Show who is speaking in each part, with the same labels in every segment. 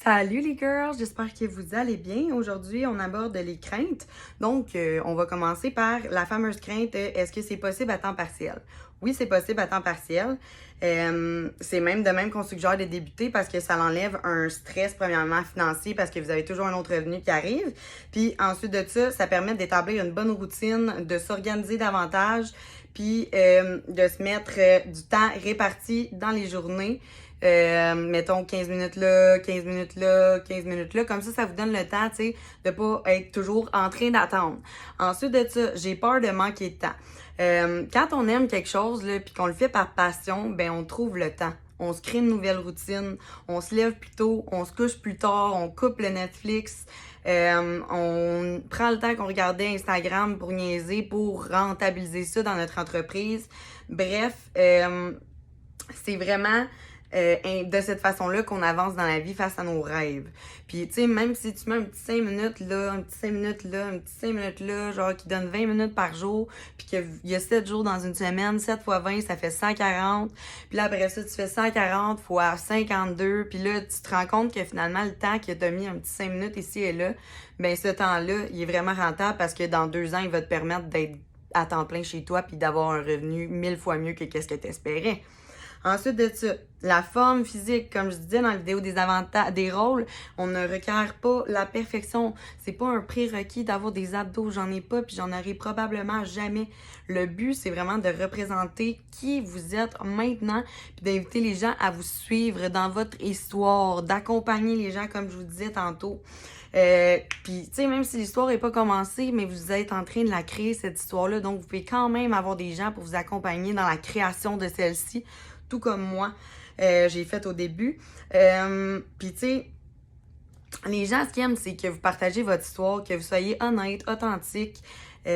Speaker 1: Salut les girls, j'espère que vous allez bien. Aujourd'hui, on aborde les craintes. Donc, on va commencer par la fameuse crainte, est-ce que c'est possible à temps partiel? Oui, c'est possible à temps partiel. C'est même de même qu'on suggère de débuter parce que ça enlève un stress, premièrement, financier, parce que vous avez toujours un autre revenu qui arrive. Puis ensuite de ça, ça permet d'établir une bonne routine, de s'organiser davantage, puis de se mettre du temps réparti dans les journées. Mettons 15 minutes là, 15 minutes là, 15 minutes là. Comme ça vous donne le temps, tu sais, de pas être toujours en train d'attendre. Ensuite de ça, j'ai peur de manquer de temps. Quand on aime quelque chose, là, puis qu'on le fait par passion, ben on trouve le temps. On se crée une nouvelle routine, on se lève plus tôt, on se couche plus tard, on coupe le Netflix, on prend le temps qu'on regardait Instagram pour niaiser, pour rentabiliser ça dans notre entreprise. Bref, c'est vraiment de cette façon-là qu'on avance dans la vie face à nos rêves. Puis, tu sais, même si tu mets un petit 5 minutes là, un petit 5 minutes là, un petit 5 minutes là, genre qui donne 20 minutes par jour, puis qu'il y a 7 jours dans une semaine, 7 fois 20, ça fait 140. Puis là, après ça, tu fais 140 fois 52. Puis là, tu te rends compte que finalement, le temps que tu as mis un petit 5 minutes ici et là, ben ce temps-là, il est vraiment rentable parce que dans 2 ans, il va te permettre d'être à temps plein chez toi puis d'avoir un revenu 1000 fois mieux que qu'est-ce que tu espérais. Ensuite de ça, la forme physique, comme je disais dans la vidéo des avantages, des rôles, on ne requiert pas la perfection. C'est pas un prérequis d'avoir des abdos. J'en ai pas, puis j'en aurai probablement jamais. Le but, c'est vraiment de représenter qui vous êtes maintenant, puis d'inviter les gens à vous suivre dans votre histoire, d'accompagner les gens, comme je vous disais tantôt. Puis, tu sais, même si l'histoire n'est pas commencée, mais vous êtes en train de la créer, cette histoire-là, donc vous pouvez quand même avoir des gens pour vous accompagner dans la création de celle-ci, tout comme moi, j'ai fait au début. Puis, tu sais, les gens, ce qu'ils aiment, c'est que vous partagez votre histoire, que vous soyez honnête, authentique. Tu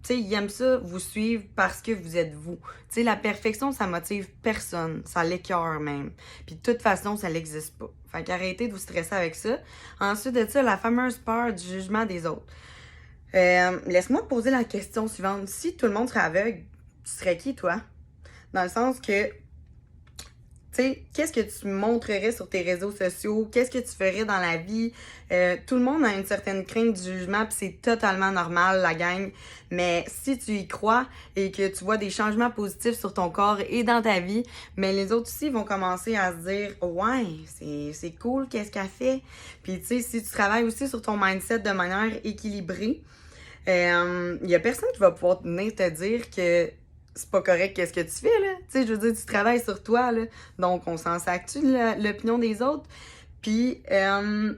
Speaker 1: sais, ils aiment ça, vous suivre parce que vous êtes vous. Tu sais, la perfection, ça motive personne. Ça l'écœure même. Puis de toute façon, ça n'existe pas. Fait qu'arrêtez de vous stresser avec ça. Ensuite de ça, la fameuse peur du jugement des autres. Laisse-moi te poser la question suivante. Si tout le monde serait aveugle, tu serais qui, toi? Dans le sens que tu sais, qu'est-ce que tu montrerais sur tes réseaux sociaux? Qu'est-ce que tu ferais dans la vie? Tout le monde a une certaine crainte du jugement, puis c'est totalement normal, la gang. Mais si tu y crois et que tu vois des changements positifs sur ton corps et dans ta vie, mais les autres aussi vont commencer à se dire « Ouais, c'est cool, qu'est-ce qu'elle fait? » Puis tu sais, si tu travailles aussi sur ton mindset de manière équilibrée, il y a personne qui va pouvoir venir te dire que c'est pas correct qu'est-ce que tu fais, là. Tu sais, je veux dire, tu travailles sur toi, là. Donc, on s'en sac-tu de l'opinion des autres? Puis, il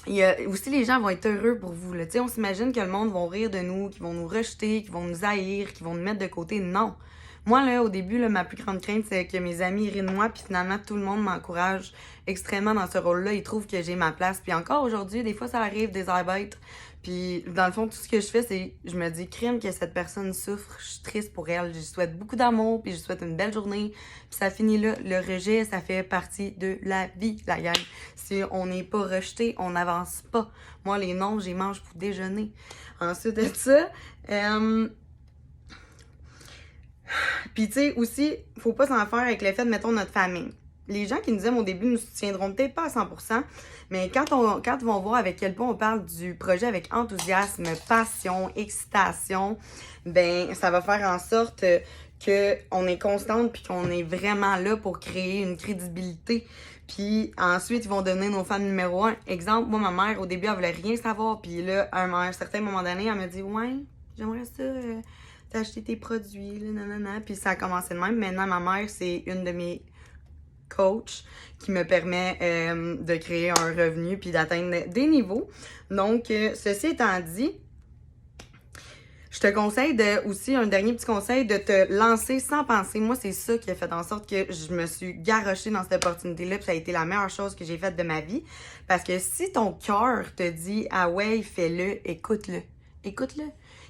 Speaker 1: y a aussi, les gens vont être heureux pour vous, là. Tu sais, on s'imagine que le monde va rire de nous, qu'ils vont nous rejeter, qu'ils vont nous haïr, qu'ils vont nous mettre de côté. Non! Moi, là, au début, là, ma plus grande crainte, c'est que mes amis rient de moi, puis finalement, tout le monde m'encourage extrêmement dans ce rôle-là. Ils trouvent que j'ai ma place. Puis encore aujourd'hui, des fois, ça arrive, des arbitres. Puis, dans le fond, tout ce que je fais, c'est, je me dis, crime que cette personne souffre, je suis triste pour elle. Je lui souhaite beaucoup d'amour, puis je lui souhaite une belle journée. Puis ça finit là. Le rejet, ça fait partie de la vie, la gang. Si on n'est pas rejeté, on n'avance pas. Moi, les noms, j'y mange pour déjeuner. Ensuite de ça, puis, tu sais, aussi, faut pas s'en faire avec le fait de, mettons, notre famille. Les gens qui nous aiment au début nous soutiendront peut-être pas à 100%, mais quand ils vont voir avec quel point on parle du projet avec enthousiasme, passion, excitation, ben, ça va faire en sorte qu'on est constante puis qu'on est vraiment là pour créer une crédibilité. Puis ensuite, ils vont donner nos fans numéro 1. Exemple, moi, ma mère, au début, elle voulait rien savoir. Puis là, à un certain moment donné, elle me dit « Ouais, j'aimerais ça... t'acheter tes produits, là, nanana. » Puis ça a commencé de même. Maintenant, ma mère, c'est une de mes coachs qui me permet de créer un revenu puis d'atteindre des niveaux. Donc, ceci étant dit, je te conseille aussi, un dernier petit conseil, de te lancer sans penser. Moi, c'est ça qui a fait en sorte que je me suis garochée dans cette opportunité-là, puis ça a été la meilleure chose que j'ai faite de ma vie. Parce que si ton cœur te dit « Ah ouais, fais-le », écoute-le. Écoute-le.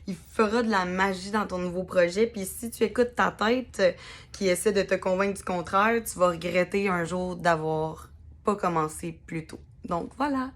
Speaker 1: Il fera de la magie dans ton nouveau projet. Puis si tu écoutes ta tête qui essaie de te convaincre du contraire, tu vas regretter un jour d'avoir pas commencé plus tôt. Donc voilà.